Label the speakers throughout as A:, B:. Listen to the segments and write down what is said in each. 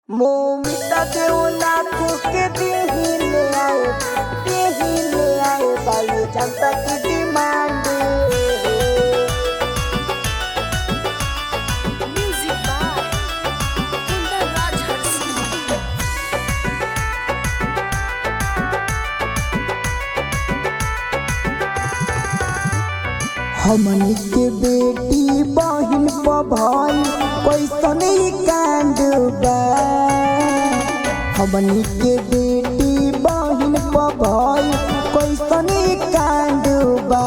A: मोमिता देवनाथ के दिहिले आए बाई जनता की demand.
B: Music by Kundal Raj Harsi।
A: हमनी के बेटी बहिन प भाई कैसन ही कांड बा। हमनी के बेटी बहिन प भाई कैसन ही कांड बा।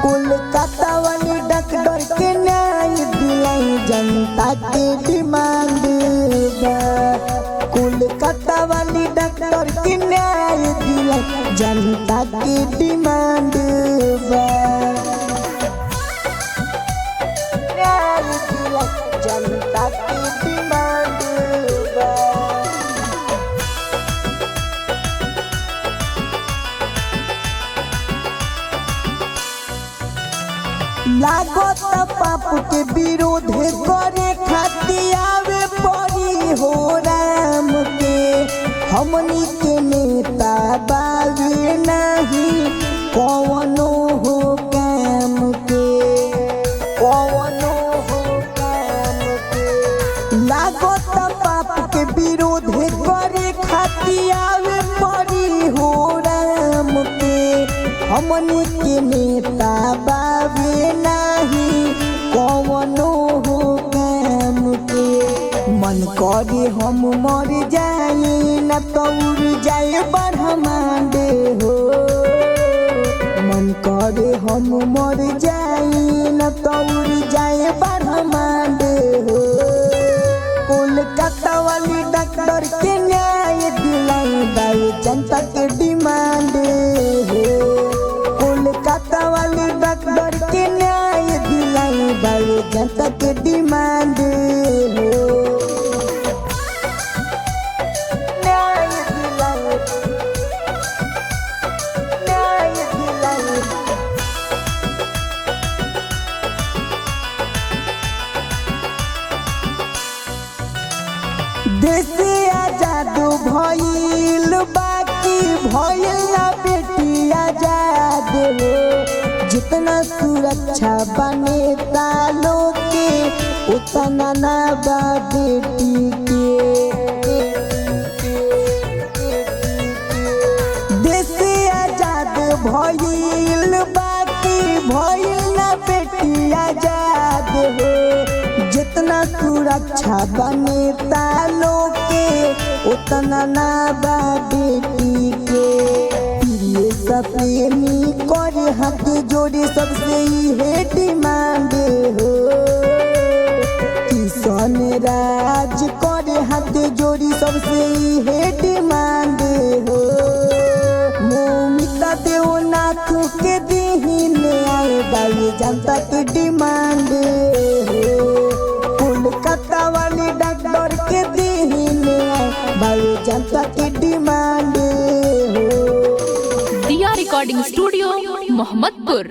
A: कोलकाता वाली डॉक्टर के न्याय दिलाई जनता के डिमांड बा। कोलकाता वाली डॉक्टर के न्याय दिलाई जनता के डिमांड बा। जनता की डिमांड बा। लागत पाप के विरोध करे खातिर आवे पड़ी हो राम के। हमनी के नेता बावे नहीं कौनो हो काम के, कौनो हो काम के। लागत पाप के विरोध करे खातिर आवे पड़ी हो राम के। हमनी के नेता बावे नहीं कौनो हो काम के। मन करे हम मर जाए न तौर जाए ब्रह्मांडे हो। मन करे हम मर जाए न तौर जाए ब्रह्मांडे हो। कोलकाता वाली डॉक्टर के न्याय दिलाई बाई जनता के डिमांड हो। कोलकाता वाली डॉक्टर के न्याय दिलाई बाई जनता के डिमांड हो। न्याय दिलाई, न्याय दिलाई। देश आजाद भइल बाकी भइल ना बेटी आजाद हो। जितना सुरक्षा बने तालों के उतना ना बा बेटी के। देश आजाद भइल बाकी भइल ना बेटी आजाद हो। जितना सुरक्षा बने तालों के उतना ना बा बेटी के। प्रिय सप्रेमी करे हाथ जोड़े सबसे ये डिमांड हो। किसान राज करे हाथ जोड़ी सबसे ये डिमांड हो। मोमिता देवनाथ के दिहिले आए बाई जनता की डिमांड हो। कोलकाता वाली डॉक्टर के दिहिले आए बाई जनता की डिमांड हो।
B: दिया रिकॉर्डिंग स्टूडियो मोहम्मदपुर।